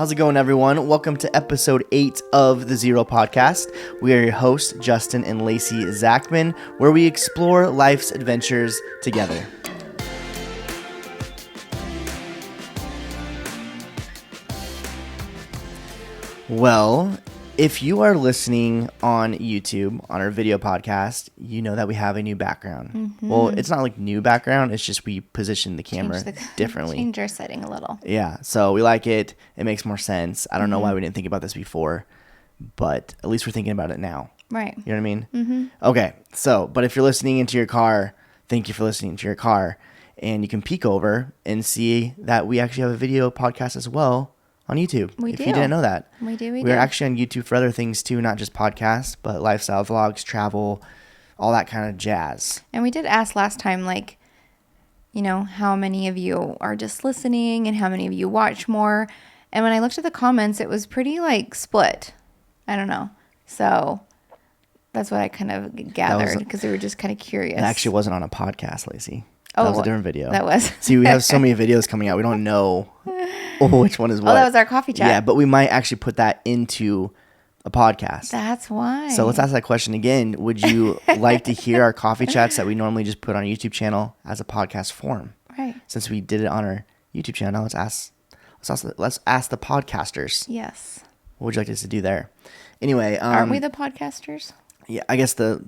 How's it going, everyone? Welcome to episode 8 of the Z Roll Podcast. We are your hosts, Justin and Lacey Zachman, where we explore life's adventures together. Well, if you are listening on YouTube, on our video podcast, you know that we have a new background. Mm-hmm. Well, it's not like new background. It's just we position the camera differently. Change our setting a little. Yeah, so we like it. It makes more sense. I don't know why we didn't think about this before, but at least we're thinking about it now. Right. You know what I mean? Mm-hmm. Okay, but if you're listening into your car, thank you for listening to your car. And you can peek over and see that we actually have a video podcast as well on YouTube. We do. If you didn't know that. We do. We're actually on YouTube for other things too, not just podcasts, but lifestyle vlogs, travel, all that kind of jazz. And we did ask last time, like, you know, how many of you are just listening and how many of you watch more. And when I looked at the comments, it was pretty like split. I don't know. So that's what I kind of gathered because we were just kind of curious. It actually wasn't on a podcast, Lacey. That was a different video. That was. See, we have so many videos coming out. We don't know which one is what. Oh, that was our coffee chat. Yeah, but we might actually put that into a podcast. That's why. So let's ask that question again. Would you like to hear our coffee chats that we normally just put on our YouTube channel as a podcast form? Right. Since we did it on our YouTube channel, let's ask the podcasters. Yes. What would you like us to do there? Anyway, aren't we the podcasters? Yeah, I guess the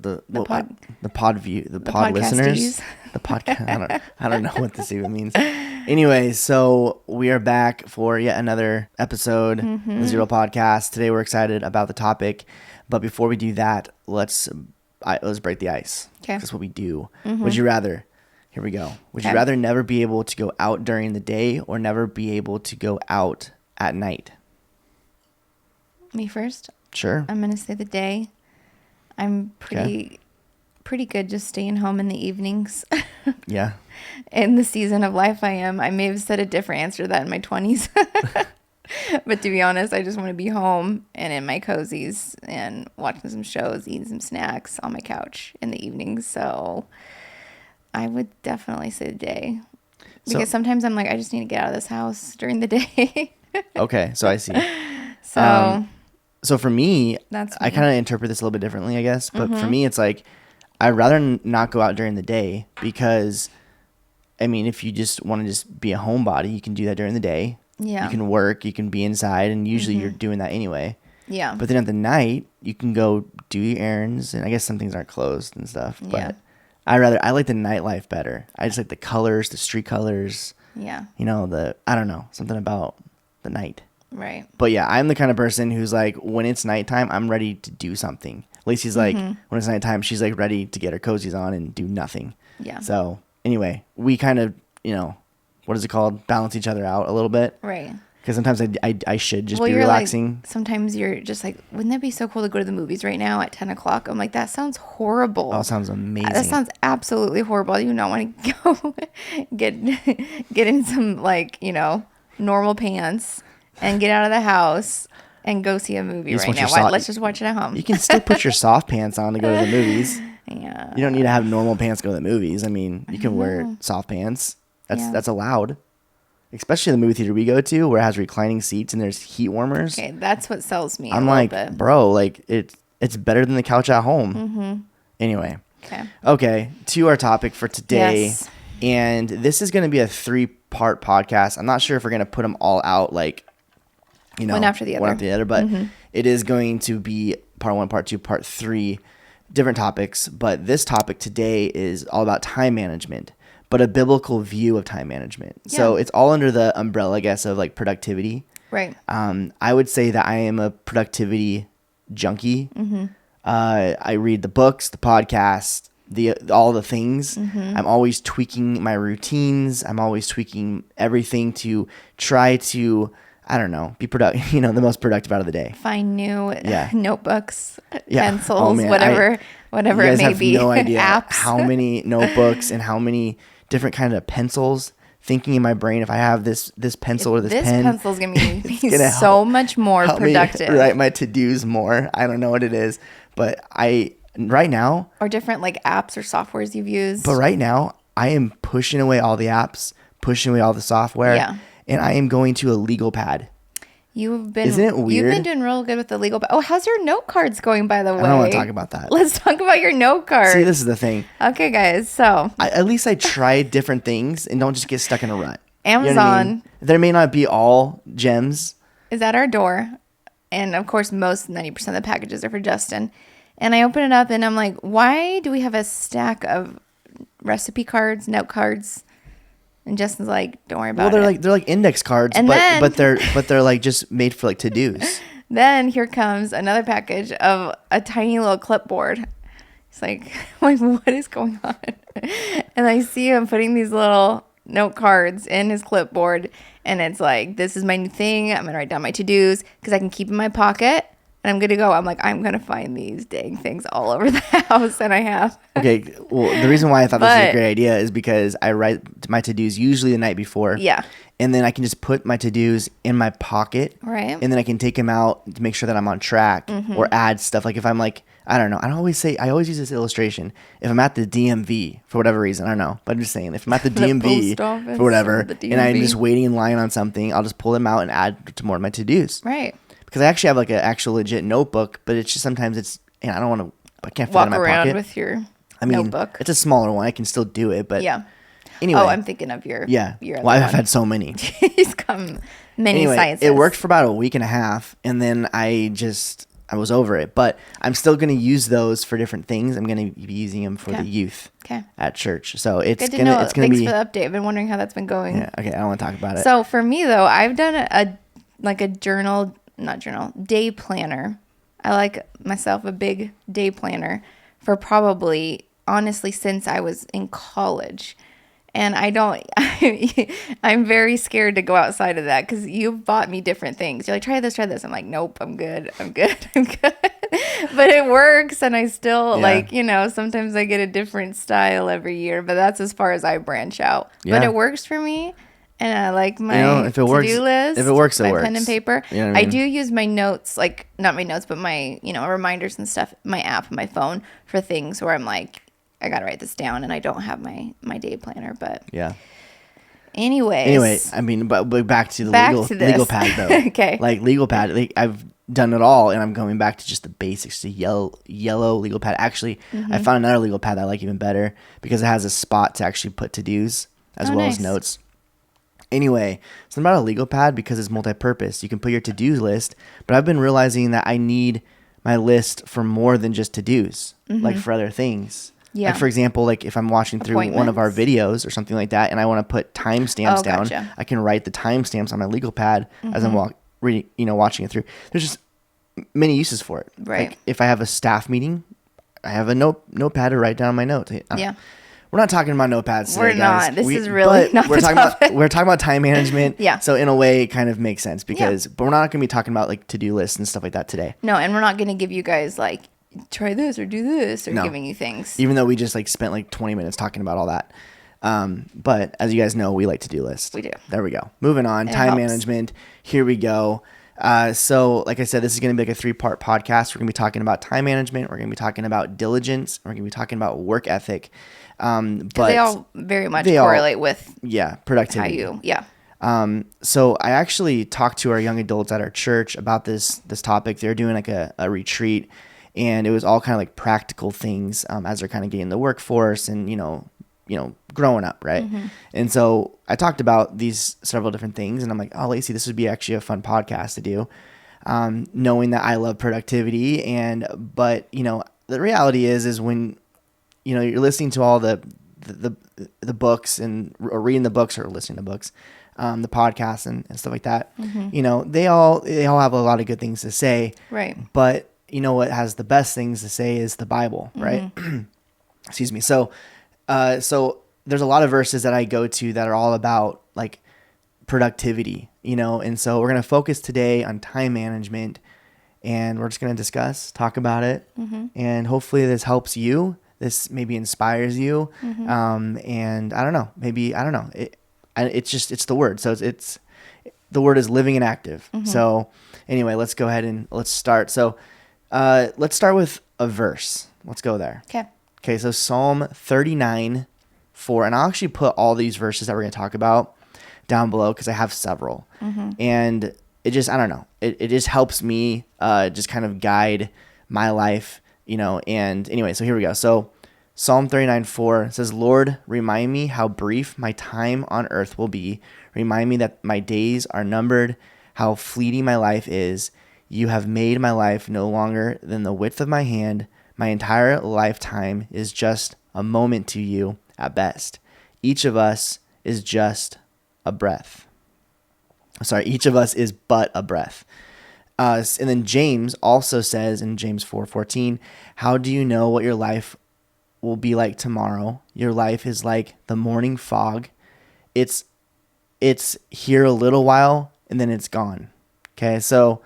pod listeners, the podcast. I don't know what this even means. Anyway, so we are back for yet another episode of the Z Roll Podcast. Today we're excited about the topic, but before we do that, let's break the ice. Okay, that's what we do. Would you rather? Here we go. Would you rather never be able to go out during the day or never be able to go out at night? Me first. Sure. I'm gonna say the day. I'm pretty good just staying home in the evenings. Yeah. In the season of life I am. I may have said a different answer to that in my 20s. But to be honest, I just want to be home and in my cozies and watching some shows, eating some snacks on my couch in the evenings. So I would definitely say the day. Because sometimes I'm like, I just need to get out of this house during the day. Okay, so I see. So for me, I kind of interpret this a little bit differently, I guess. But for me, it's like, I'd rather not go out during the day because, I mean, if you just want to just be a homebody, you can do that during the day. Yeah. You can work, you can be inside, and usually you're doing that anyway. Yeah. But then at the night, you can go do your errands, and I guess some things aren't closed and stuff. But I like the nightlife better. I just like the colors, the street colors. Yeah. You know, I don't know, something about the night. Right. But yeah, I'm the kind of person who's like, when it's nighttime, I'm ready to do something. Lacey's like, when it's nighttime, she's like ready to get her cozies on and do nothing. Yeah. So anyway, we kind of, what is it called? Balance each other out a little bit. Right. Because sometimes I should just be relaxing. Like, sometimes you're just like, wouldn't that be so cool to go to the movies right now at 10 o'clock? I'm like, that sounds horrible. Oh, it sounds amazing. That sounds absolutely horrible. I do not want to go get in some normal pants and get out of the house and go see a movie right now. Let's just watch it at home. You can still put your soft pants on to go to the movies. Yeah. You don't need to have normal pants to go to the movies. I mean, you can wear soft pants. That's allowed. Especially the movie theater we go to where it has reclining seats and there's heat warmers. Okay, that's what sells me. I'm like, bro, like it's better than the couch at home. Mm-hmm. Anyway. Okay. To our topic for today. Yes. And this is going to be a 3-part podcast. I'm not sure if we're going to put them all out like, one after the other, but it is going to be part 1, part 2, part 3, different topics. But this topic today is all about time management, but a biblical view of time management. Yeah. So it's all under the umbrella, I guess, of like productivity. Right. I would say that I am a productivity junkie. Mm-hmm. I read the books, the podcasts, all the things. Mm-hmm. I'm always tweaking my routines. I'm always tweaking everything to try to, I don't know, be productive, the most productive out of the day. Find new notebooks, pencils, whatever it may be. You guys have no idea apps. How many notebooks and how many different kind of pencils. Thinking in my brain, if I have this pencil or this pen. This pencil's going to be so much more productive. Me write my to-dos more. I don't know what it is. But right now. Or different like apps or softwares you've used. But right now, I am pushing away all the apps, pushing away all the software. Yeah. And I am going to a legal pad. Isn't it weird? You've been doing real good with the legal. Oh, how's your note cards going, by the way? I don't want to talk about that. Let's talk about your note cards. See, this is the thing. Okay, guys. So at least I try different things and don't just get stuck in a rut. Amazon. You know what I mean? There may not be all gems. Is at our door. And of course, 90% of the packages are for Justin. And I open it up and I'm like, why do we have a stack of recipe cards, note cards? And Justin's like, don't worry about it. Well, they're like index cards, and but they're like just made for like to-dos. Then here comes another package of a tiny little clipboard. It's like, what is going on? And I see him putting these little note cards in his clipboard, and it's like, this is my new thing. I'm gonna write down my to-dos because I can keep in my pocket. And I'm going to go. I'm like, I'm going to find these dang things all over the house. And I have. Okay. Well, the reason why I thought this was a great idea is because I write my to-dos usually the night before. Yeah. And then I can just put my to-dos in my pocket. Right. And then I can take them out to make sure that I'm on track or add stuff. Like if I'm like, I don't know. I always use this illustration. If I'm at the DMV for whatever reason, I don't know. But I'm just saying, if I'm at the DMV for whatever, and I'm just waiting in line on something, I'll just pull them out and add to more of my to-dos. Right. Because I actually have like an actual legit notebook, but it's just sometimes I can't fit it in my around pocket. With your notebook. It's a smaller one. I can still do it, but yeah. Anyway. Oh, I'm thinking of your Well, I've had so many. He's come many sizes. It worked for about a week and a half, and then I was over it. But I'm still going to use those for different things. I'm going to be using them for the youth at church. So it's going to be. Thanks for the update. I've been wondering how that's been going. Yeah. Okay. I don't want to talk about it. So for me though, I've done a day planner. I like myself a big day planner for probably, honestly, since I was in college. And I'm very scared to go outside of that because you've bought me different things. You're like, try this. I'm like, nope, I'm good. But it works. And I still sometimes I get a different style every year, but that's as far as I branch out. Yeah. But it works for me. And I like my to-do list. If it works, it works. My pen and paper. You know what I mean? I do use my notes, like not my notes, but my, reminders and stuff, my app, my phone for things where I'm like, I got to write this down and I don't have my day planner, but yeah. Anyway, I mean, but back to the legal pad though. Okay. Like legal pad, like I've done it all and I'm going back to just the basics, the yellow legal pad. Actually, I found another legal pad that I like even better because it has a spot to actually put to-dos as well as notes. Anyway, something about a legal pad because it's multi-purpose. You can put your to-do list, but I've been realizing that I need my list for more than just to-dos, like for other things. Yeah. Like for example, like if I'm watching through one of our videos or something like that, and I want to put timestamps down, I can write the timestamps on my legal pad as I'm watching it through. There's just many uses for it. Right. Like if I have a staff meeting, I have a notepad to write down my notes. Yeah. We're not talking about notepads today, We're guys. not. This is really not we're talking about time management. Yeah. So in a way, it kind of makes sense but we're not going to be talking about like to-do lists and stuff like that today. No, and we're not going to give you guys like try this or do this or giving you things. Even though we just like spent like 20 minutes talking about all that. But as you guys know, we like to-do lists. We do. There we go. Moving on. Time management. Here we go. So like I said, this is going to be like a 3-part podcast. We're going to be talking about time management. We're going to be talking about diligence. We're going to be talking about work ethic. But they all very much correlate with productivity. So I actually talked to our young adults at our church about this topic. They're doing like a retreat, and it was all kind of like practical things as they're kind of getting in the workforce and growing up, right? And so I talked about these several different things, and I'm like, oh, Lacey, this would be actually a fun podcast to do, knowing that I love productivity, but the reality is when you're listening to all the books or reading the books or listening to books, the podcasts and stuff like that. They all have a lot of good things to say. Right. But what has the best things to say is the Bible, right? Excuse me. So there's a lot of verses that I go to that are all about like productivity, and so we're going to focus today on time management, and we're just going to talk about it. And hopefully this helps you. This maybe inspires you. And I don't know, it's the word. So it's the word is living and active. So anyway, let's go ahead and let's start. So let's start with a verse. Let's go there. Okay. So Psalm 39:4, and I'll actually put all these verses that we're going to talk about down below because I have several. And it just, I don't know. It just helps me just kind of guide my life, and anyway, so here we go. So Psalm 39:4 says, Lord, remind me how brief my time on earth will be. Remind me that my days are numbered, how fleeting my life is. You have made my life no longer than the width of my hand. My entire lifetime is just a moment to you at best. Each of us is just a breath. Sorry, each of us is but a breath. And then James also says in James 4:14, how do you know what your life will be like tomorrow? Your life is like the morning fog. It's here a little while and then it's gone. Okay, so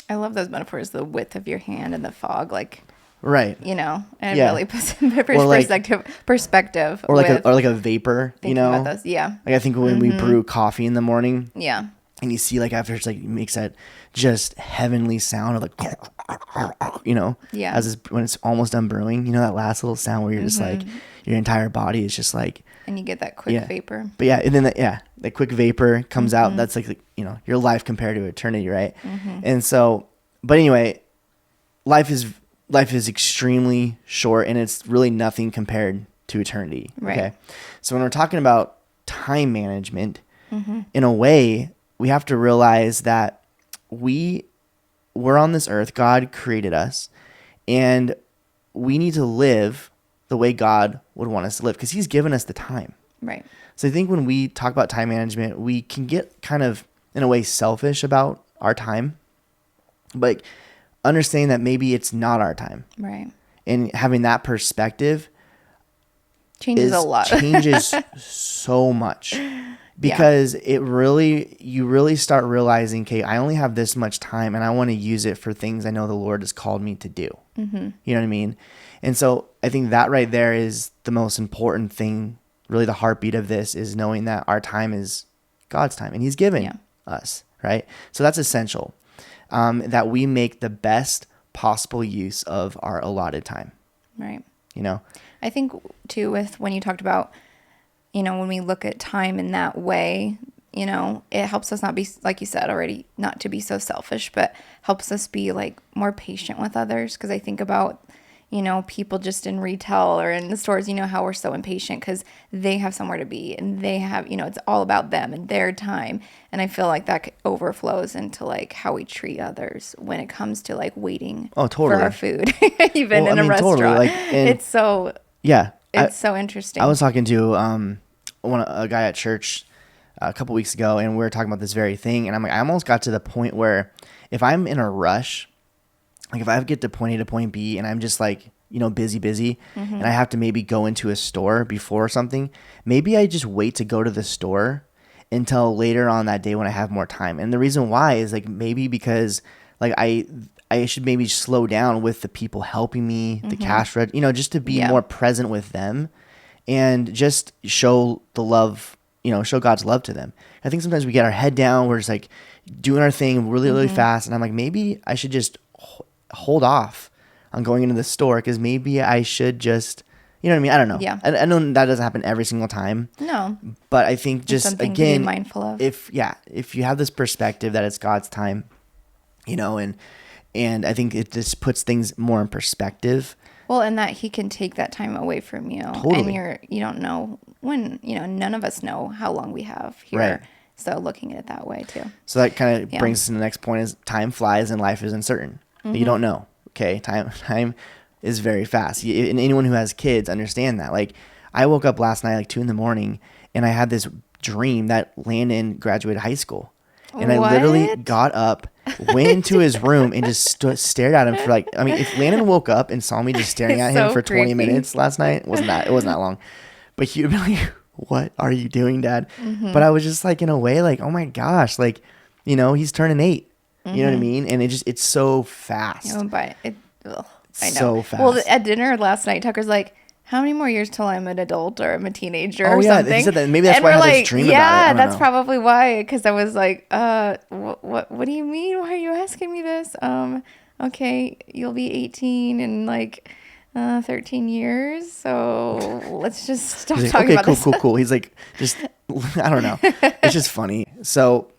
I love those metaphors, the width of your hand and the fog, like, right, and it really puts in perspective, or like a vapor, about those, yeah. Like I think when we brew coffee in the morning, yeah, and you see like after it's like it makes that just heavenly sound of like, yeah, as when it's almost done brewing, that last little sound where you're just like your entire body is just like, and you get that quick vapor. But and then the quick vapor comes out. That's like your life compared to eternity, right? And so, but anyway, life is extremely short, and it's really nothing compared to eternity. Right. Okay, so when we're talking about time management, in a way, we have to realize that we're on this earth. God created us, and we need to live the way God would want us to live because He's given us the time. Right. So I think when we talk about time management, we can get kind of, in a way, selfish about our time, but understanding that maybe it's not our time. Right. And having that perspective changes a lot. Changes so much. Because you really start realizing, okay, I only have this much time and I want to use it for things I know the Lord has called me to do. You know what I mean? And so I think that right there is the most important thing, really the heartbeat of this, is knowing that our time is God's time and He's given us, right? So that's essential, that we make the best possible use of our allotted time. Right. I think too, with when you talked about, when we look at time in that way, it helps us not be, like you said already, not to be so selfish, but helps us be like more patient with others. Because I think about, people just in retail or in the stores, how we're so impatient because they have somewhere to be and they have, it's all about them and their time. And I feel like that overflows into like how we treat others when it comes to like waiting for our food, even in a restaurant. Totally. It's so... Yeah. It's so interesting. I was talking to a guy at church a couple weeks ago, and we were talking about this very thing. And I'm like, I almost got to the point where if I'm in a rush, like if I get to point A to point B, and I'm just like, busy, and I have to maybe go into a store before something, maybe I just wait to go to the store until later on that day when I have more time. And the reason why is like maybe because like I should maybe slow down with the people helping me, the cash register, just to be more present with them and just show the love, show God's love to them. I think sometimes we get our head down. We're just like doing our thing really, really fast. And I'm like, maybe I should just hold off on going into the store because maybe I should just, you know what I mean? I don't know. Yeah. I know that doesn't happen every single time. No. But I think just, again, to be mindful of. If you have this perspective that it's God's time, and I think it just puts things more in perspective. Well, and that He can take that time away from you. Totally. And you don't know when, none of us know how long we have here. Right. So looking at it that way too. So that kind of brings us to the next point is time flies and life is uncertain. You don't know. Okay. Time is very fast. And anyone who has kids understand that. Like I woke up last night, like 2 a.m. and I had this dream that Landon graduated high school. And I literally got up, went into his room, and just stared at him for if Landon woke up and saw me just staring at him for 20 minutes last night, it wasn't that long. But he would be like, "What are you doing, Dad?" But I was just like, in a way, like, "Oh my gosh," like, he's turning 8. You know what I mean? And it's so fast. But I know. So fast. Well, at dinner last night, Tucker's like, how many more years till I'm an adult or I'm a teenager or something? He said that. Maybe that's why I had this dream about it. Yeah, that's probably why. Because I was like, what do you mean? Why are you asking me this? Okay, you'll be 18 in 13 years. So let's just stop talking about this. Cool. He's like, just, I don't know. It's just funny. So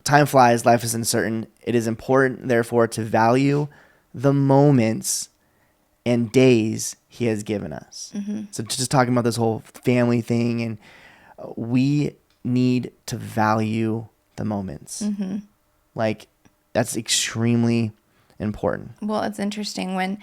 time flies, life is uncertain. It is important, therefore, to value the moments and days he has given us. So just talking about this whole family thing, and we need to value the moments. Like, that's extremely important. Well, it's interesting when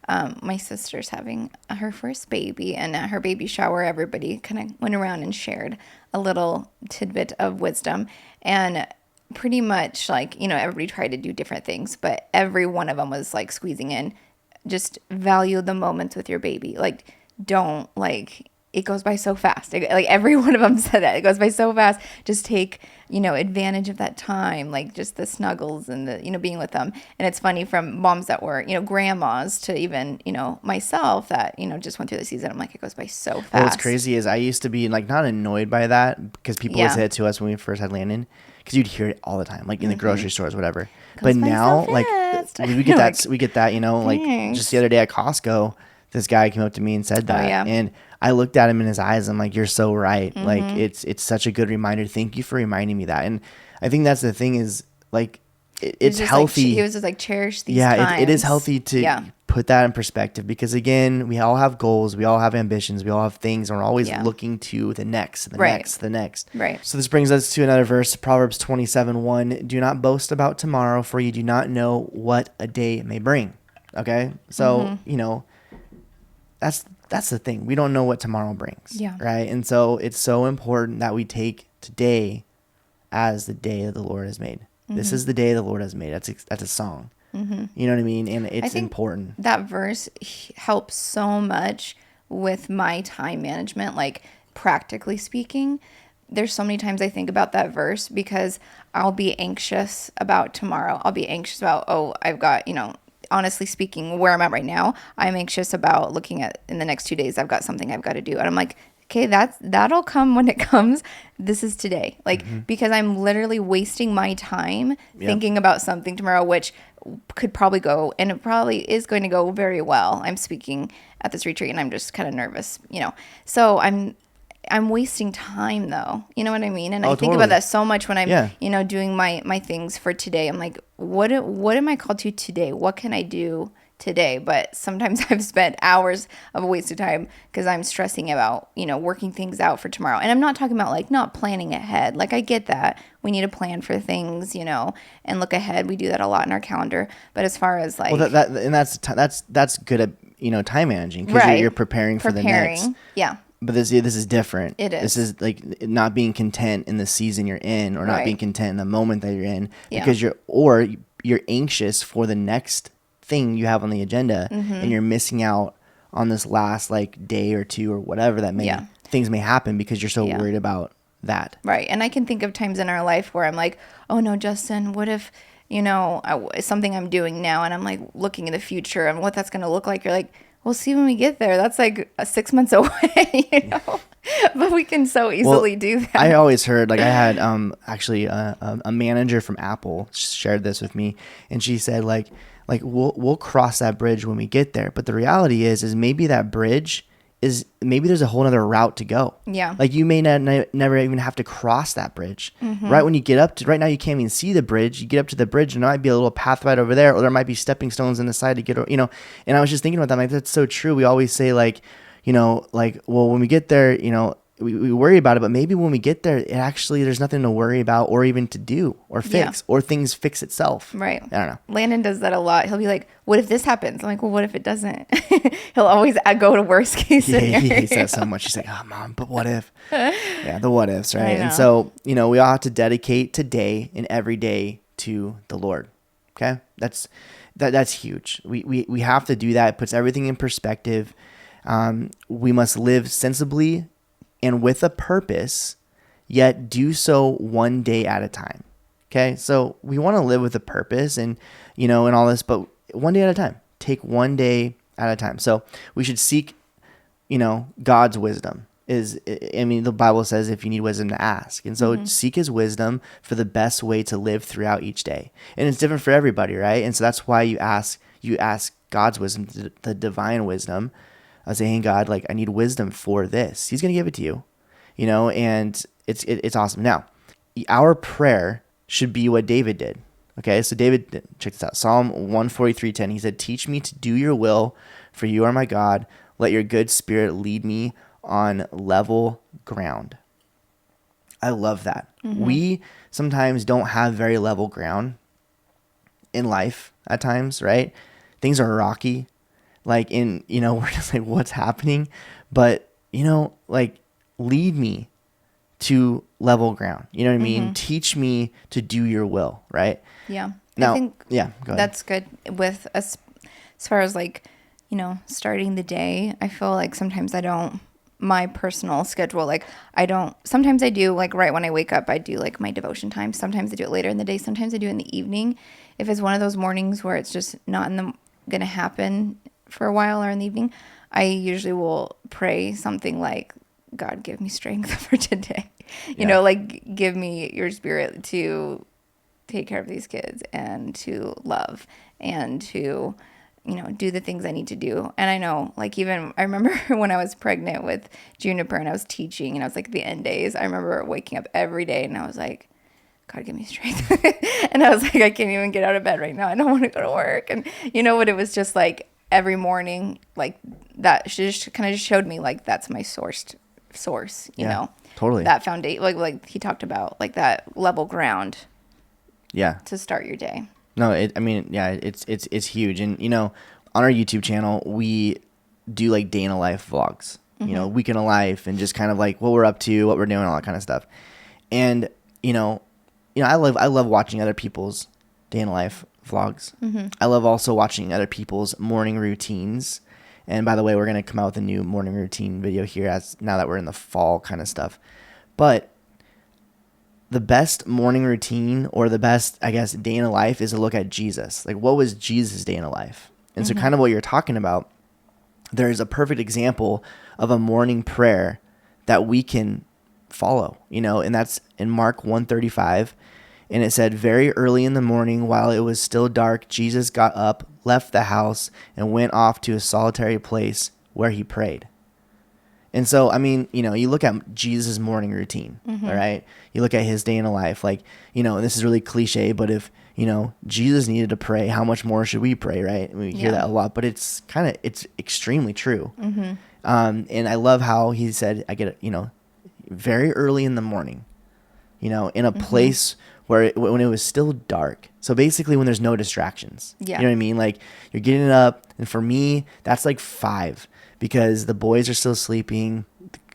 my sister's having her first baby, and at her baby shower, everybody kind of went around and shared a little tidbit of wisdom. And pretty much, like, you know, everybody tried to do different things, but every one of them was like squeezing in, just value the moments with your baby. Like, don't, like, it goes by so fast. Like, every one of them said that. It goes by so fast. Just take, you know, advantage of that time, like just the snuggles and the, you know, being with them. And it's funny, from moms that were, you know, grandmas to even, you know, myself that, you know, just went through the season. I'm like, it goes by so fast. Well, what's crazy is I used to be like not annoyed by that, because people would say it to us when we first had Landon, because you'd hear it all the time, like in the grocery stores, whatever. But now, like, we get that, you know, like just the other day at Costco, this guy came up to me and said that, and I looked at him in his eyes. I'm like, you're so right. Like, it's such a good reminder. Thank you for reminding me that. And I think that's the thing is, like, it's healthy. Like, he was just like, cherish these times. It is healthy to put that in perspective, because again, we all have goals, we all have ambitions, we all have things, and we're always looking to the next. Right. So this brings us to another verse, Proverbs 27:1. Do not boast about tomorrow, for you do not know what a day may bring. Okay. So, you know, that's the thing. We don't know what tomorrow brings. Yeah. Right. And so it's so important that we take today as the day that the Lord has made. This is the day the Lord has made. That's a song. You know what I mean? And it's important. That verse helps so much with my time management, like practically speaking. There's so many times I think about that verse, because I'll be anxious about tomorrow. I'll be anxious about, I've got, you know, honestly speaking, where I'm at right now, I'm anxious about looking at in the next 2 days, I've got something I've got to do. And I'm like, okay, that'll come when it comes. This is today. Like, because I'm literally wasting my time thinking about something tomorrow, which could probably go, and it probably is going to go very well. I'm speaking at this retreat and I'm just kind of nervous, you know. So I'm wasting time, though. You know what I mean? And I think about that so much when I'm, you know, doing my things for today. I'm like, what am I called to today? What can I do today? But sometimes I've spent hours of a waste of time because I'm stressing about, you know, working things out for tomorrow. And I'm not talking about like not planning ahead. Like, I get that we need to plan for things, you know, and look ahead. We do that a lot in our calendar. But as far as like, well, that's good at, you know, time managing, because you're preparing for the next. Yeah. But this is different. It is. This is like not being content in the season you're in, or not being content in the moment that you're in, because you're anxious for the next thing you have on the agenda, and you're missing out on this last like day or two or whatever that things may happen, because you're so worried about that. Right. And I can think of times in our life where I'm like, oh no, Justin, what if, you know, something I'm doing now, and I'm like looking in the future and what that's going to look like. You're like, we'll see when we get there. That's like 6 months away, you know. But we can so easily do that. I always heard, like, I had actually a manager from Apple shared this with me, and she said like we'll cross that bridge when we get there. But the reality is maybe that bridge maybe there's a whole other route to go. Yeah. Like, you may never even have to cross that bridge. Right when you get up to, right now you can't even see the bridge. You get up to the bridge and there might be a little path right over there, or there might be stepping stones in the side to get, you know. And I was just thinking about that. I'm like, that's so true. We always say like, you know, like, well, when we get there, you know, we worry about it, but maybe when we get there, it actually, there's nothing to worry about or even to do or fix, or things fix itself. Right. I don't know. Landon does that a lot. He'll be like, what if this happens? I'm like, well, what if it doesn't? He'll always go to worst case scenario. He says so much. He's like, oh, Mom, but what if? Yeah, the what ifs, right? And so, you know, we all have to dedicate today and every day to the Lord. Okay? That's huge. We have to do that. It puts everything in perspective. We must live sensibly and with a purpose, yet do so one day at a time. Okay. So we want to live with a purpose and, you know, and all this, but one day at a time. Take one day at a time. So we should seek, you know, God's wisdom. The Bible says if you need wisdom to ask. And so seek his wisdom for the best way to live throughout each day. And it's different for everybody, right? And so that's why you ask God's wisdom, the divine wisdom. I was saying, God, like, I need wisdom for this. He's going to give it to you, you know, and it's awesome. Now, our prayer should be what David did. Okay, so David, check this out. Psalm 143:10. He said, "Teach me to do your will, for you are my God. Let your good spirit lead me on level ground." I love that. We sometimes don't have very level ground in life at times, right? Things are rocky. Like we're just like, what's happening? But, like, lead me to level ground. You know what I mean? Teach me to do your will, right? Yeah. Now, I think go ahead. that's good with us as far as like, starting the day. I feel like sometimes my personal schedule, like sometimes I do like right when I wake up, I do like my devotion time. Sometimes I do it later in the day. Sometimes I do it in the evening. If it's one of those mornings where it's just not going to happen for a while or in the evening, I usually will pray something like, God, give me strength for today. Like give me your spirit to take care of these kids and to love and to, do the things I need to do. And I know, like, even I remember when I was pregnant with Juniper and I was teaching and I was like the end days, I remember waking up every day and I was like, God, give me strength. And I was like, I can't even get out of bed right now. I don't want to go to work. And you know what? It was just like every morning, like that just kind of just showed me like that's my source, you know, totally. That foundation, like he talked about, like that level ground. Yeah. To start your day. No, it's huge. And, on our YouTube channel, we do like day in a life vlogs, week in a life, and just kind of like what we're up to, what we're doing, all that kind of stuff. And, I love watching other people's day in a life vlogs. I love also watching other people's morning routines. And by the way, we're going to come out with a new morning routine video here now that we're in the fall kind of stuff. But the best morning routine, or the best, I guess, day in a life, is to look at Jesus. Like, what was Jesus' day in a life? And so kind of what you're talking about, there's a perfect example of a morning prayer that we can follow, and that's in Mark 1:35. And it said, "Very early in the morning, while it was still dark, Jesus got up, left the house, and went off to a solitary place where he prayed." And so, I mean, you look at Jesus' morning routine, all right? You look at his day in a life, like, this is really cliche, but if, Jesus needed to pray, how much more should we pray, right? We hear that a lot, but it's extremely true. And I love how he said, I get it, very early in the morning, in a place when it was still dark. So basically when there's no distractions, you know what I mean? Like, you're getting up, and for me, that's like 5. Because the boys are still sleeping,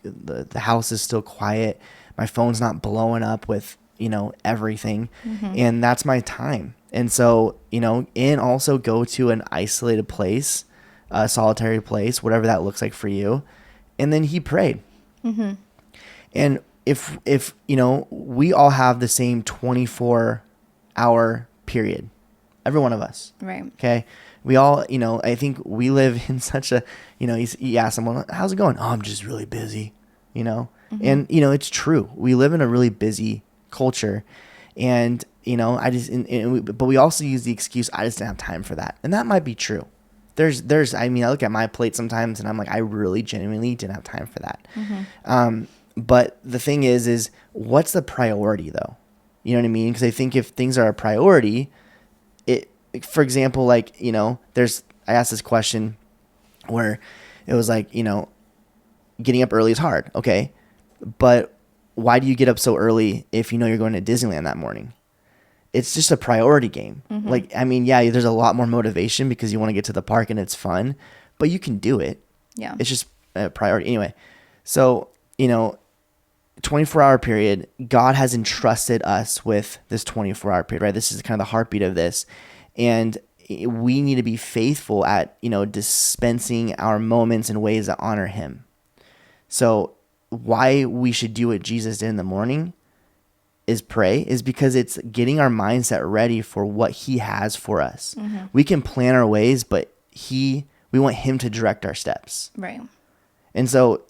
the house is still quiet, my phone's not blowing up with, everything, and that's my time. And so, and also go to an isolated place, a solitary place, whatever that looks like for you. And then he prayed. And if we all have the same 24-hour period, every one of us. Right. Okay. We all, I think we live in such a, you ask someone, how's it going? Oh, I'm just really busy, and, it's true. We live in a really busy culture, and, but we also use the excuse, I just didn't have time for that. And that might be true. I look at my plate sometimes and I'm like, I really genuinely didn't have time for that. But the thing is what's the priority though? You know what I mean? Because I think if things are a priority, for example, like, I asked this question where it was like, getting up early is hard. Okay. But why do you get up so early if you're going to Disneyland that morning? It's just a priority game. Like, I mean, there's a lot more motivation because you want to get to the park and it's fun, but you can do it. Yeah. It's just a priority. Anyway, so, 24-hour period, God has entrusted us with this 24-hour period, right? This is kind of the heartbeat of this. And we need to be faithful at, dispensing our moments in ways that honor him. So why we should do what Jesus did in the morning is pray, is because it's getting our mindset ready for what he has for us. We can plan our ways, but we want him to direct our steps. Right. And so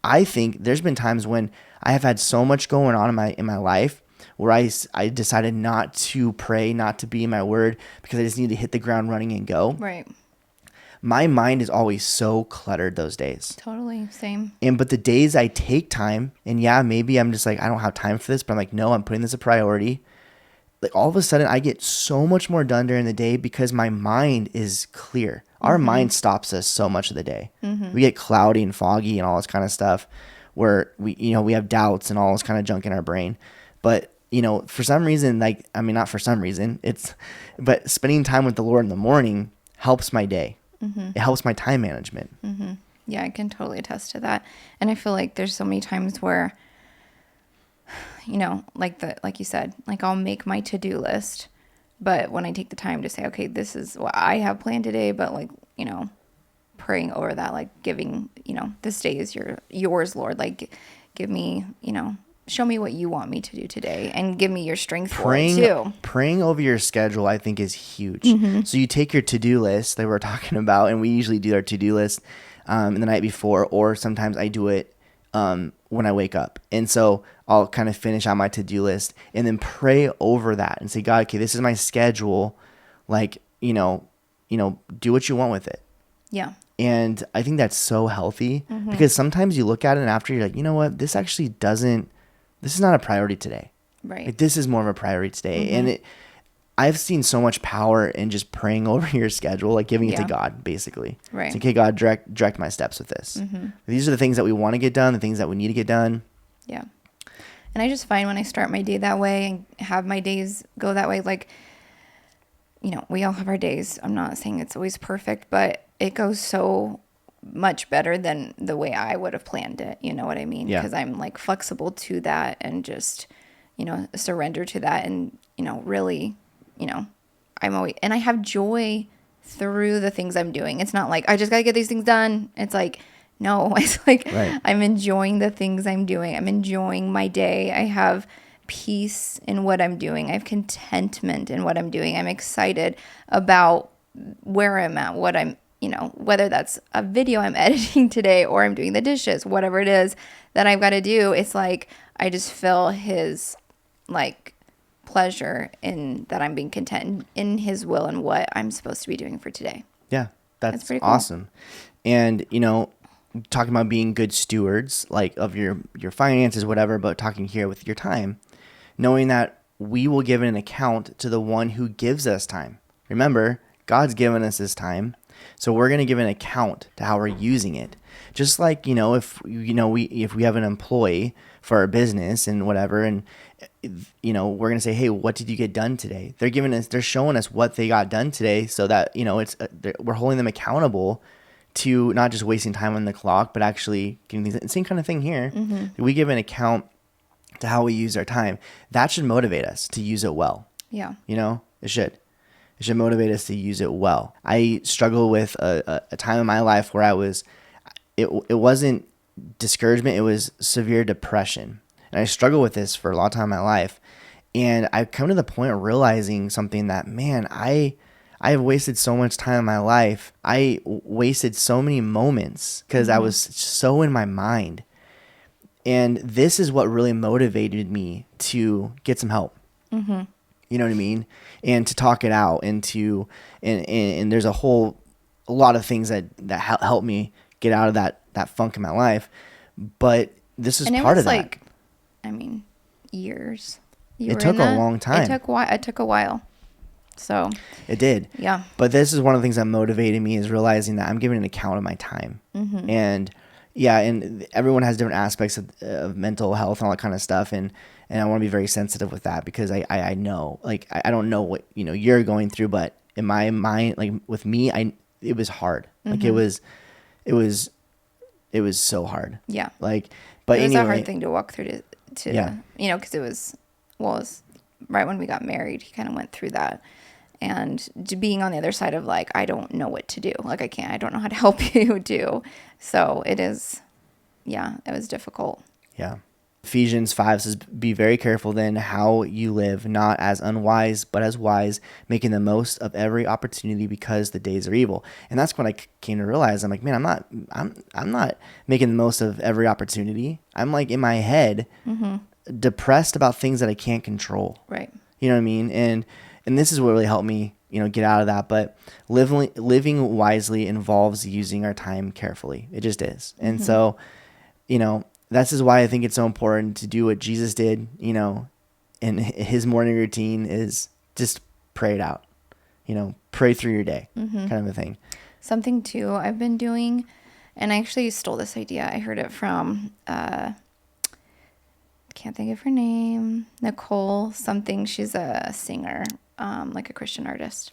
I think there's been times when I have had so much going on in my life where I decided not to pray, not to be in my word, because I just need to hit the ground running and go. Right. My mind is always so cluttered those days. Totally. Same. But the days I take time, and maybe I'm just like, I don't have time for this, but I'm like, no, I'm putting this a priority. like all of a sudden I get so much more done during the day because my mind is clear. Our mind stops us so much of the day. We get cloudy and foggy and all this kind of stuff where we have doubts and all this kind of junk in our brain. But, for some reason, not for some reason, but spending time with the Lord in the morning helps my day. It helps my time management. Yeah, I can totally attest to that. And I feel like there's so many times where, like you said, like I'll make my to-do list, but when I take the time to say, okay, this is what I have planned today, but praying over that, like giving, this day is yours, Lord, like give me, show me what you want me to do today and give me your strength for it too. Praying over your schedule, I think, is huge. So you take your to-do list that we're talking about, and we usually do our to-do list the night before, or sometimes I do it when I wake up. And so I'll kind of finish out my to-do list and then pray over that and say, God, okay, this is my schedule. Like, do what you want with it. Yeah. And I think that's so healthy because sometimes you look at it and after you're like, you know what, this is not a priority today. Right. Like, this is more of a priority today. And I've seen so much power in just praying over your schedule, like giving it to God, basically. Right. It's like, hey, God, direct my steps with this. These are the things that we want to get done, the things that we need to get done. Yeah. And I just find when I start my day that way and have my days go that way, like, we all have our days. I'm not saying it's always perfect, but it goes so much better than the way I would have planned it. You know what I mean? Yeah. Because I'm like flexible to that and just, surrender to that and, really, I'm always, and I have joy through the things I'm doing. It's not like, I just got to get these things done. It's like, no, it's like, Right. I'm enjoying the things I'm doing. I'm enjoying my day. I have peace in what I'm doing. I have contentment in what I'm doing. I'm excited about where I'm at, what I'm, whether that's a video I'm editing today or I'm doing the dishes, whatever it is that I've got to do. It's like, I just feel his like pleasure in that I'm being content in his will and what I'm supposed to be doing for today. Yeah, that's pretty cool. awesome. And, talking about being good stewards, like of your finances, whatever, but talking here with your time, knowing that we will give an account to the one who gives us time. Remember, God's given us his time. So we're going to give an account to how we're using it. Just like, if we have an employee for our business and whatever, and, we're going to say, hey, what did you get done today? They're showing us what they got done today so that, we're holding them accountable to not just wasting time on the clock, but actually getting things. Same kind of thing here. We give an account to how we use our time. That should motivate us to use it well. Yeah. It should. It should motivate us to use it well. I struggle with a time in my life where it wasn't discouragement, it was severe depression. And I struggle with this for a long time in my life. And I've come to the point of realizing something that, man, I have wasted so much time in my life. I wasted so many moments because I was so in my mind. And this is what really motivated me to get some help. You know what I mean? And to talk it out and and there's a lot of things that help me get out of that funk in my life. But this is part of that. Like, years. It took a long time. It took a while. So it did. Yeah. But this is one of the things that motivated me is realizing that I'm giving an account of my time. And yeah, and everyone has different aspects of mental health and all that kind of stuff. And I want to be very sensitive with that because I know, like, I don't know what, you're going through, but in my mind, like with me, it was hard. Like it was so hard. Yeah. Like, but it was anyway, a hard thing to walk through to because it was right when we got married, he kind of went through that. And being on the other side of like, I don't know what to do. Like, I don't know how to help you do. So it was difficult. Yeah. Ephesians 5 says, be very careful then how you live, not as unwise, but as wise, making the most of every opportunity because the days are evil. And that's when I came to realize, I'm like, man, I'm not making the most of every opportunity. I'm like in my head, depressed about things that I can't control. Right. You know what I mean? And this is what really helped me, get out of that. But living wisely involves using our time carefully. It just is. And so, this is why I think it's so important to do what Jesus did, and his morning routine is just pray it out, pray through your day, kind of a thing. Something too I've been doing, and I actually stole this idea. I heard it from, can't think of her name, Nicole something. She's a singer, like a Christian artist.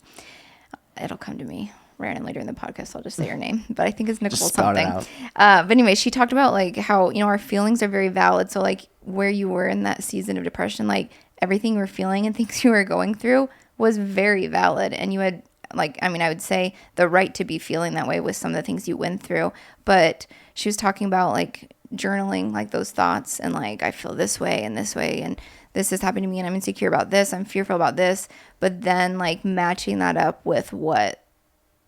It'll come to me randomly during the podcast. I'll just say her name, but I think it's Nicole something. But anyway, she talked about like how, our feelings are very valid. So like where you were in that season of depression, like everything you were feeling and things you were going through was very valid. And you had I would say the right to be feeling that way with some of the things you went through. But she was talking about like journaling like those thoughts and like, I feel this way and this has happened to me and I'm insecure about this, I'm fearful about this, but then like matching that up with what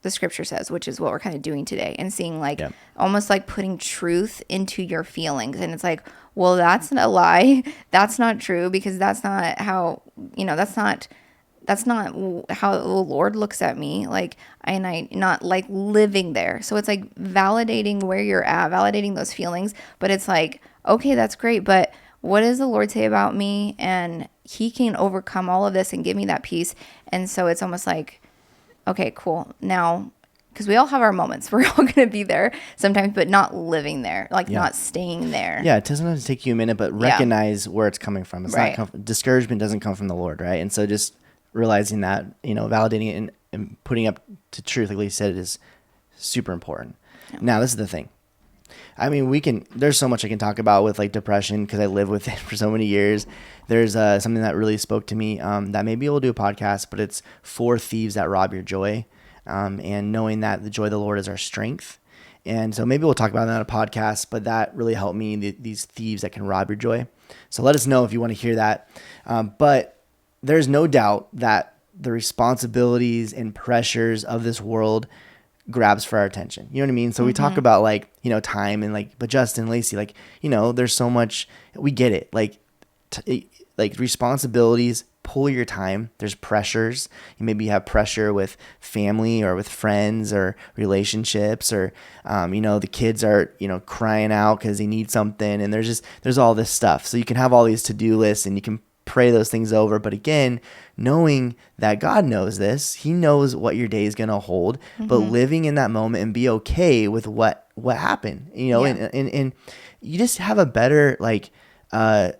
the scripture says, which is what we're kind of doing today, and seeing like almost like putting truth into your feelings. And it's like, well, that's a lie. That's not true, because that's not how, that's not how the Lord looks at me. Like, and I not like living there. So it's like validating where you're at, validating those feelings. But it's like, okay, that's great. But what does the Lord say about me? And he can overcome all of this and give me that peace. And so it's almost like, okay, cool. Now, because we all have our moments. We're all going to be there sometimes, but not living there, like not staying there. Yeah, it doesn't have to take you a minute, but recognize where it's coming from. It's not discouragement doesn't come from the Lord, right? And so just realizing that, validating it and putting up to truth, like you said, is super important. Yeah. Now, this is the thing. I mean, there's so much I can talk about with like depression because I lived with it for so many years. There's something that really spoke to me that maybe we'll do a podcast, but it's 4 thieves that rob your joy. And knowing that the joy of the Lord is our strength. And so maybe we'll talk about that on a podcast, but that really helped me, these thieves that can rob your joy. So let us know if you want to hear that. But there's no doubt that the responsibilities and pressures of this world grabs for our attention. You know what I mean? So we talk about like, time and like, but Justin, Lacey, like, there's so much, we get it. Like responsibilities pull your time. There's pressures. You maybe have pressure with family or with friends or relationships, or, the kids are, crying out because they need something. And there's all this stuff. So you can have all these to-do lists and you can pray those things over. But again, knowing that God knows this, he knows what your day is going to hold, but living in that moment and be okay with what happened, and you just have a better, like, your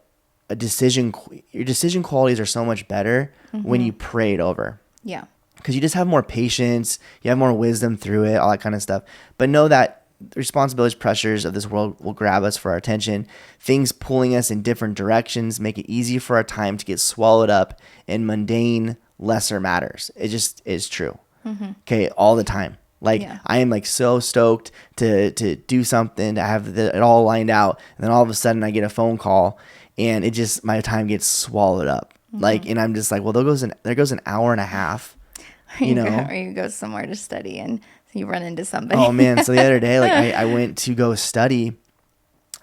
decision qualities are so much better when you pray it over. Yeah. Because you just have more patience, you have more wisdom through it, all that kind of stuff. But know that the responsibilities, pressures of this world will grab us for our attention. Things pulling us in different directions make it easy for our time to get swallowed up in mundane, lesser matters. It just is true. Okay, all the time. Like, I am like so stoked to do something, to have it all lined out, and then all of a sudden I get a phone call and it just, my time gets swallowed up. Like, and I'm just like, well, there goes an hour and a half, or you go somewhere to study and you run into somebody. Oh man. So the other day, like I went to go study,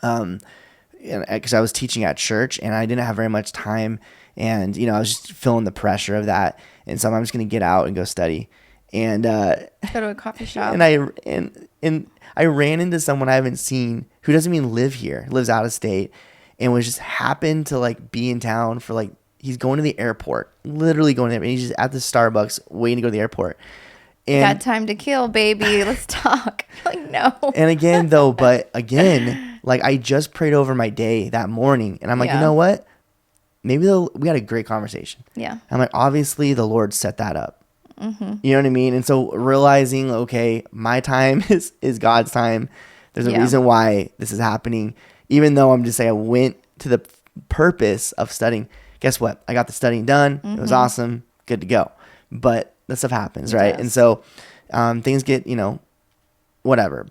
because I was teaching at church and I didn't have very much time, and I was just feeling the pressure of that, and so I'm just gonna get out and go study, and go to a coffee shop. And I ran into someone I haven't seen, who doesn't even live here, lives out of state, and was just happened to like be in town for like, he's going to the airport, literally going there, and he's just at the Starbucks waiting to go to the airport. And got time to kill, baby. Let's talk. Like, no. And again, like I just prayed over my day that morning, and I'm like, you know what? Maybe we had a great conversation. Yeah. I'm like, obviously the Lord set that up. You know what I mean? And so realizing, okay, my time is God's time. There's a reason why this is happening. Even though I'm just saying I went to the purpose of studying. Guess what? I got the studying done. It was awesome. Good to go. But that stuff happens, right? Yes. And so things get, whatever.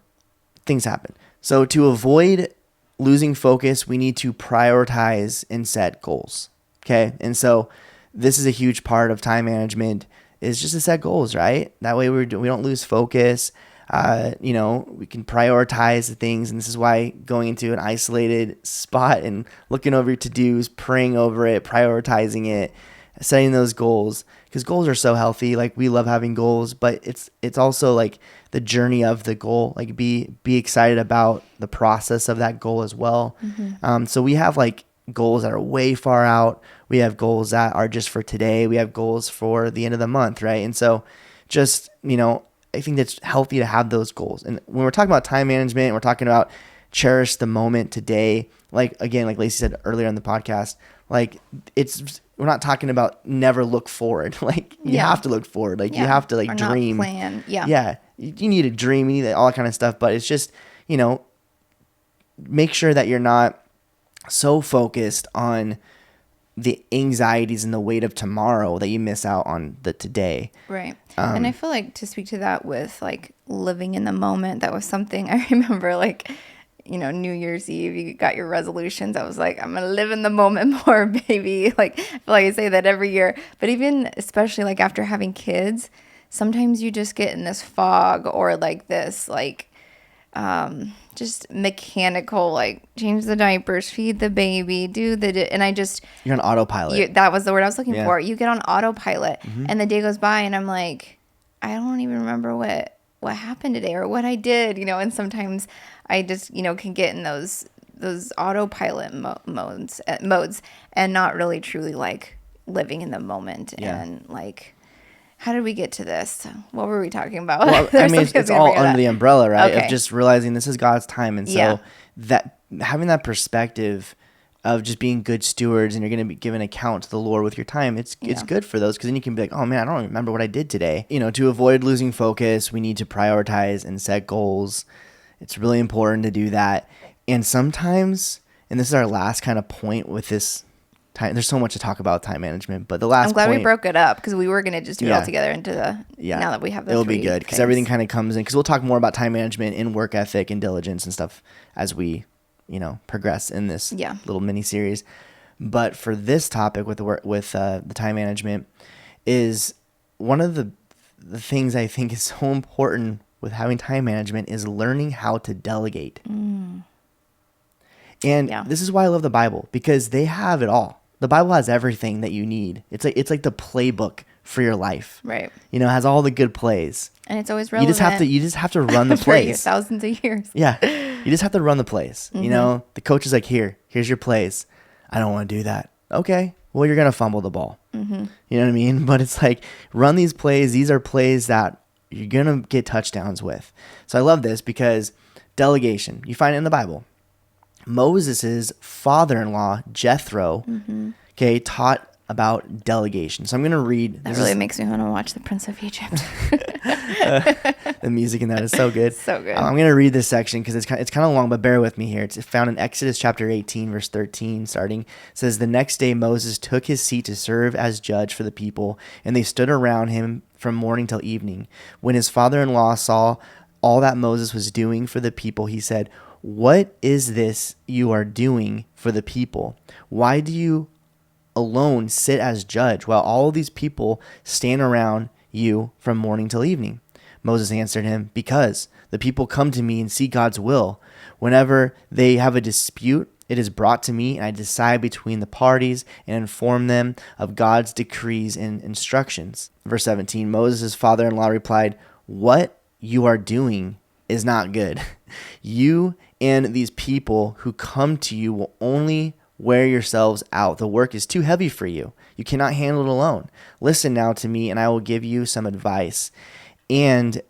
Things happen. So to avoid losing focus, we need to prioritize and set goals. Okay? And so this is a huge part of time management, is just to set goals, right? That way we don't lose focus. We can prioritize the things. And this is why going into an isolated spot and looking over your to-dos, praying over it, prioritizing it, setting those goals, because goals are so healthy. Like, we love having goals, but it's also like the journey of the goal. Like, be excited about the process of that goal as well. So we have like goals that are way far out. We have goals that are just for today. We have goals for the end of the month, right? And so just, I think it's healthy to have those goals. And when we're talking about time management, we're talking about cherish the moment today. Like, again, like Lacey said earlier on the podcast, like we're not talking about never look forward. Like you have to look forward. Like you have to like dream. Not plan. Yeah. Yeah. You need a dream. You need all that kind of stuff. But it's just, make sure that you're not so focused on the anxieties and the weight of tomorrow that you miss out on the today. Right. And I feel like to speak to that with like living in the moment, that was something I remember like, New Year's Eve, you got your resolutions. I was like, I'm going to live in the moment more, baby. Like, I feel like I say that every year. But even especially like after having kids, sometimes you just get in this fog or like this like just mechanical, like change the diapers, feed the baby, and I just... You're on autopilot. That was the word I was looking for. You get on autopilot and the day goes by and I'm like, I don't even remember what happened today or what I did, and sometimes I just, can get in those autopilot modes and not really truly like living in the moment and like... How did we get to this? What were we talking about? Well, I mean, it's all under the umbrella, right? Okay. Of just realizing this is God's time. And so that having that perspective of just being good stewards and you're going to be giving account to the Lord with your time, it's good for those because then you can be like, oh man, I don't remember what I did today. To avoid losing focus, we need to prioritize and set goals. It's really important to do that. And sometimes, and this is our last kind of point with this time, there's so much to talk about time management, but the last I'm glad point, we broke it up because we were going to just do it all together into now that we have it'll be good because everything kind of comes in, because we'll talk more about time management and work ethic and diligence and stuff as we progress in this little mini series. But for this topic with the time management is one of the things I think is so important with having time management is learning how to delegate. And this is why I love the Bible, because they have it all. The Bible has everything that you need. It's like the playbook for your life. Right. It has all the good plays. And it's always relevant. You just have to run the plays. For thousands of years. Yeah. You just have to run the plays. The coach is like, here's your plays. I don't want to do that. Okay. Well, you're going to fumble the ball. You know what I mean? But it's like, run these plays. These are plays that you're going to get touchdowns with. So I love this because delegation, you find it in the Bible. Moses' father-in-law, Jethro, taught about delegation. So I'm going to read. That really makes me want to watch The Prince of Egypt. The music in that is so good. So good. I'm going to read this section because it's kind of long, but bear with me here. It's found in Exodus chapter 18, verse 13, starting. It says, the next day Moses took his seat to serve as judge for the people, and they stood around him from morning till evening. When his father-in-law saw all that Moses was doing for the people, he said, what is this you are doing for the people? Why do you alone sit as judge while all of these people stand around you from morning till evening? Moses answered him, because the people come to me and see God's will. Whenever they have a dispute, it is brought to me, and I decide between the parties and inform them of God's decrees and instructions. Verse 17, Moses' father-in-law replied, what you are doing is not good. You and these people who come to you will only wear yourselves out. The work is too heavy for you. You cannot handle it alone. Listen now to me, and I will give you some advice. And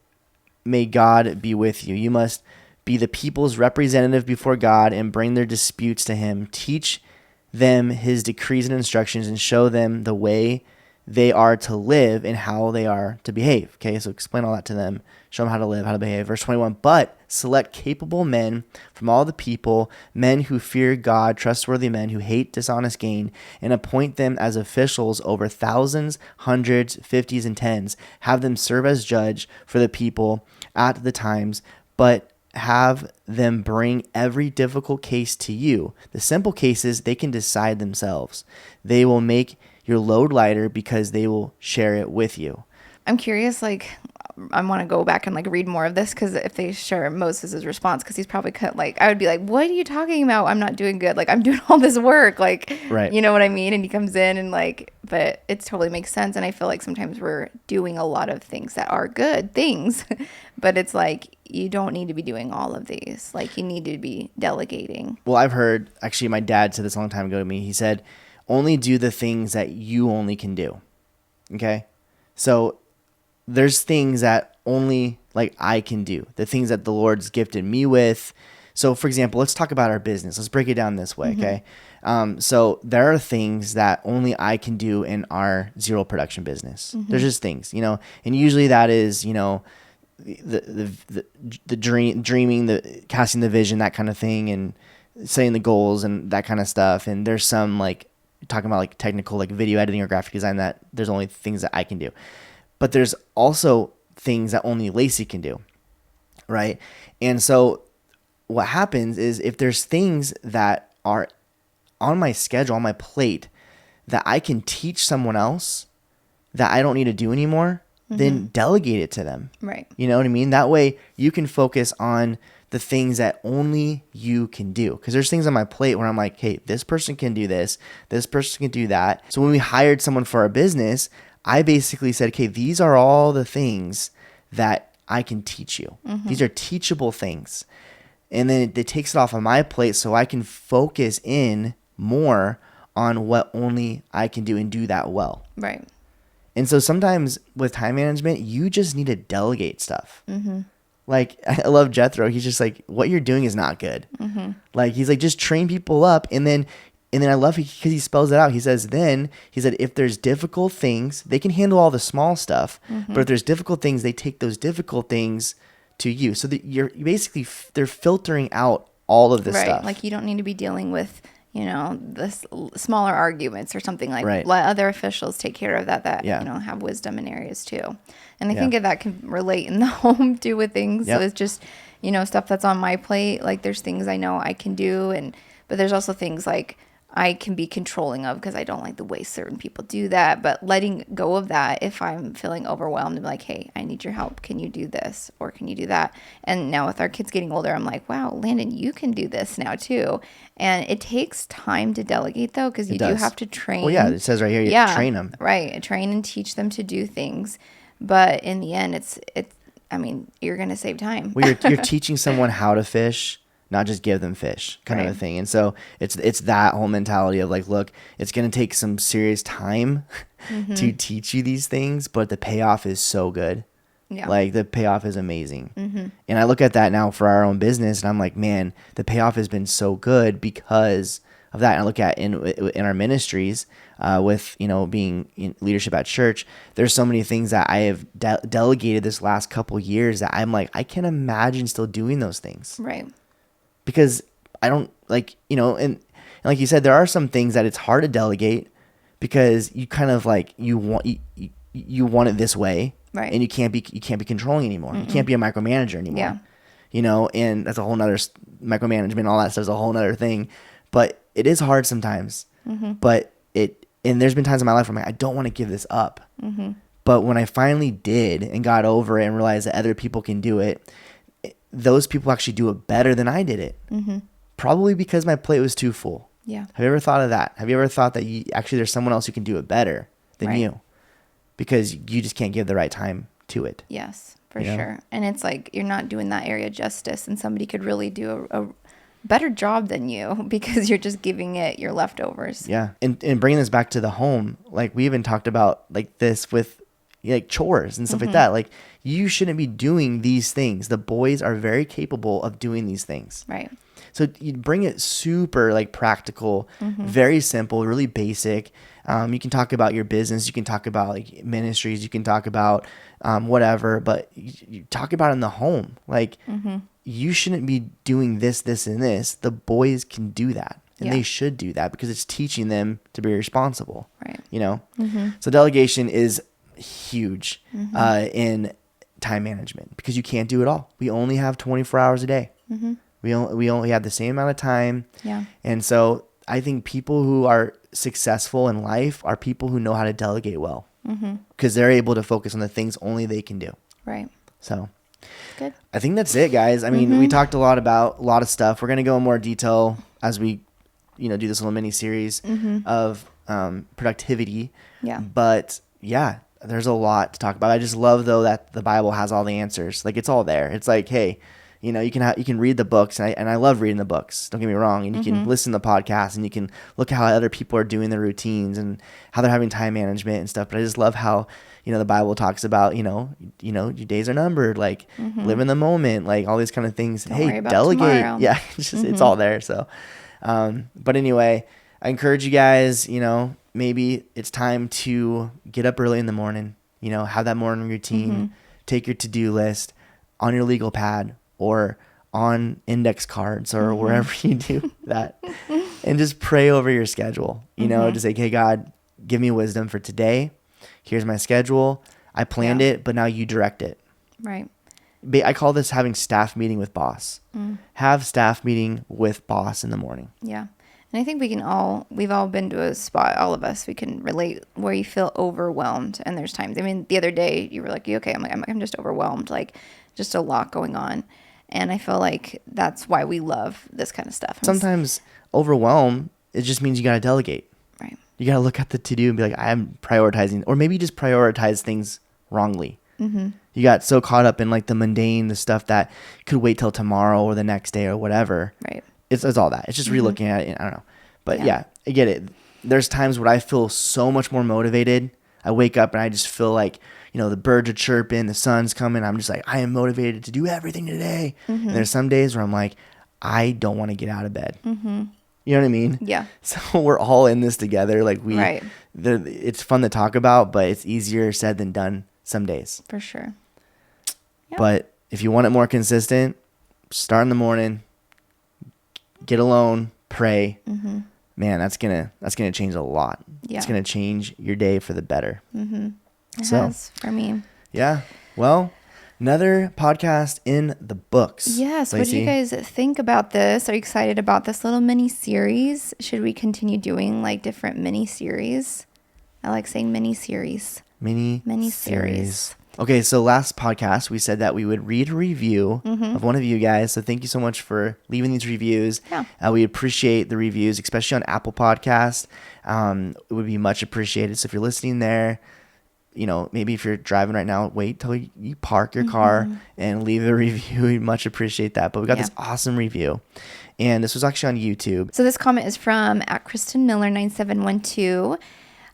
may God be with you. You must be the people's representative before God and bring their disputes to him. Teach them his decrees and instructions and show them the way they are to live and how they are to behave. Okay, so explain all that to them. Show them how to live, how to behave. Verse 21, but select capable men from all the people, men who fear God, trustworthy men who hate dishonest gain, and appoint them as officials over thousands, hundreds, fifties, and tens. Have them serve as judge for the people at the times, but have them bring every difficult case to you. The simple cases they can decide themselves. They will make your load lighter because they will share it with you. I'm curious, like, I want to go back and like read more of this, because if they share Moses' response, because he's probably like, I would be like, what are you talking about? I'm not doing good. Like, I'm doing all this work. Like, right. You know what I mean? And he comes in and like, but it totally makes sense. And I feel like sometimes we're doing a lot of things that are good things, but it's like, you don't need to be doing all of these. Like, you need to be delegating. Well, I've heard, actually, my dad said this a long time ago to me. He said, only do the things that you only can do. Okay? So there's things that only like I can do, the things that the Lord's gifted me with. So for example, let's talk about our business. Let's break it down this way. Okay. So there are things that only I can do in our Z Roll production business. There's just things, and usually that is, the dreaming, the casting the vision, that kind of thing, and setting the goals and that kind of stuff. And there's some like talking about like technical, like video editing or graphic design, that there's only things that I can do. But there's also things that only Lacey can do, right? And so what happens is, if there's things that are on my schedule, on my plate, that I can teach someone else that I don't need to do anymore, then delegate it to them. Right. You know what I mean? That way you can focus on the things that only you can do. Because there's things on my plate where I'm like, hey, this person can do this person can do that. So when we hired someone for our business, I basically said, okay, these are all the things that I can teach you. These are teachable things. And then it takes it off of my plate so I can focus in more on what only I can do and do that well. Right. And so sometimes with time management, you just need to delegate stuff. Like, I love Jethro. He's just like, what you're doing is not good. Like, he's like, just train people up. And then I love it because he spells it out. He said, if there's difficult things, they can handle all the small stuff. But if there's difficult things, they take those difficult things to you. So that you're basically, they're filtering out all of this stuff. Like, you don't need to be dealing with, the smaller arguments or something. Like, right. Let other officials take care of that, have wisdom in areas too. And I think that can relate in the home too with things. Yep. So it's just, stuff that's on my plate. Like, there's things I know I can do. But there's also things like I can be controlling of, because I don't like the way certain people do that. But letting go of that, if I'm feeling overwhelmed, I'm like, hey, I need your help. Can you do this? Or can you do that? And now with our kids getting older, I'm like, wow, Landon, you can do this now too. And it takes time to delegate, though, because you do have to train. Well, yeah, it says right here, you train them. Right. Train and teach them to do things. But in the end, you're going to save time. Well, you're teaching someone how to fish, not just give them fish, kind of a thing. And so it's that whole mentality of like, look, it's going to take some serious time to teach you these things, but the payoff is so good. Yeah. Like, the payoff is amazing. And I look at that now for our own business, and I'm like, man, the payoff has been so good because of that. And I look at in our ministries, with, being in leadership at church, there's so many things that I have delegated this last couple years that I'm like, I can't imagine still doing those things. Right. Because I don't like, and like you said, there are some things that it's hard to delegate because you kind of like, you want it this way. Right. And you can't be controlling anymore. You can't be a micromanager anymore. Yeah. And that's a whole nother micromanagement, all that stuff is a whole nother thing. But it is hard sometimes. But and there's been times in my life where I'm like, I don't want to give this up. But when I finally did and got over it and realized that other people can do it, those people actually do it better than I did it. Probably because my plate was too full. Yeah. Have you ever thought of that? Have you ever thought that there's someone else who can do it better than you? Because you just can't give the right time to it. Yes, for sure. And it's like, you're not doing that area justice, and somebody could really do a better job than you because you're just giving it your leftovers. Yeah. And bringing this back to the home, like, we even talked about like this with like chores and stuff like that. Like, you shouldn't be doing these things. The boys are very capable of doing these things. Right. So you bring it super like practical, very simple, really basic. You can talk about your business. You can talk about like ministries. You can talk about whatever, but you talk about it in the home. Like, you shouldn't be doing this, this, and this. The boys can do that. And they should do that because it's teaching them to be responsible. Right. So delegation is huge in time management because you can't do it all. We only have 24 hours a day. We only have the same amount of time. Yeah. And so I think people who are successful in life are people who know how to delegate well because they're able to focus on the things only they can do. Right. So Good. I think that's it, guys. I mean, we talked a lot about a lot of stuff. We're going to go in more detail as we, do this little mini series of productivity. Yeah. But yeah, there's a lot to talk about. I just love though that the Bible has all the answers. Like it's all there. It's like, hey, you can read the books, and I love reading the books. Don't get me wrong. And you can listen to the podcasts, and you can look at how other people are doing their routines and how they're having time management and stuff. But I just love how the Bible talks about your days are numbered, like live in the moment, like all these kind of things. Don't hey, worry about delegate. tomorrow. Yeah, it's just it's all there. So, but anyway, I encourage you guys. Maybe it's time to get up early in the morning. Have that morning routine. Take your to-do list on your legal pad or on index cards or wherever you do that, and just pray over your schedule. Just like, hey, God, give me wisdom for today. Here's my schedule. I planned it, but now you direct it. Right. I call this having staff meeting with boss. Have staff meeting with boss in the morning. Yeah. And I think we've all been to a spot, all of us, we can relate where you feel overwhelmed. And there's times, the other day you were like, okay, I'm just overwhelmed. Like just a lot going on. And I feel like that's why we love this kind of stuff. Sometimes overwhelm, it just means you got to delegate. Right. You got to look at the to-do and be like, I'm prioritizing. Or maybe you just prioritize things wrongly. You got so caught up in like the mundane, the stuff that could wait till tomorrow or the next day or whatever. Right. It's all that. It's just relooking at it. And I don't know. But yeah, I get it. There's times where I feel so much more motivated. I wake up and I just feel like, the birds are chirping, the sun's coming. I'm just like, I am motivated to do everything today. And there's some days where I'm like, I don't want to get out of bed. You know what I mean? Yeah. So we're all in this together. Like right. It's fun to talk about, but it's easier said than done some days. For sure. Yeah. But if you want it more consistent, start in the morning, get alone, pray. Man, that's gonna change a lot. Yeah. It's gonna change your day for the better. It has for me. Yeah. Well, another podcast in the books. Yes. Lacey. What do you guys think about this? Are you excited about this little mini series? Should we continue doing like different mini series? I like saying mini series. Mini series. Okay, so last podcast we said that we would read a review of one of you guys. So thank you so much for leaving these reviews. Yeah. We appreciate the reviews, especially on Apple Podcasts. It would be much appreciated. So if you're listening there, maybe if you're driving right now, wait till you park your car and leave a review. We'd much appreciate that. But we got this awesome review. And this was actually on YouTube. So this comment is from @KristenMiller9712.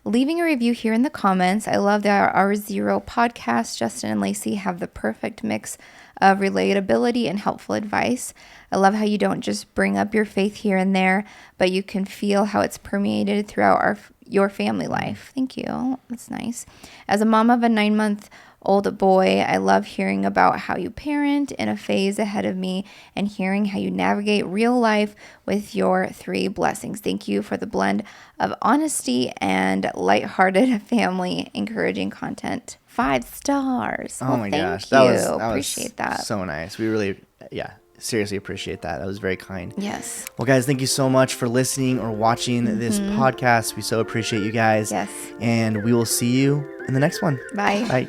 Leaving a review here in the comments. I love that our Z Roll podcast, Justin and Lacey, have the perfect mix of relatability and helpful advice. I love how you don't just bring up your faith here and there, but you can feel how it's permeated throughout your family life. Thank you. That's nice. As a mom of a 9-month-old boy, I love hearing about how you parent in a phase ahead of me and hearing how you navigate real life with your 3 blessings. Thank you for the blend of honesty and lighthearted family encouraging content. 5 stars. Oh my gosh. Thank you. That Appreciate that. So nice. We really, seriously appreciate that. That was very kind. Yes. Well, guys, thank you so much for listening or watching this podcast. We so appreciate you guys. Yes. And we will see you in the next one. Bye. Bye.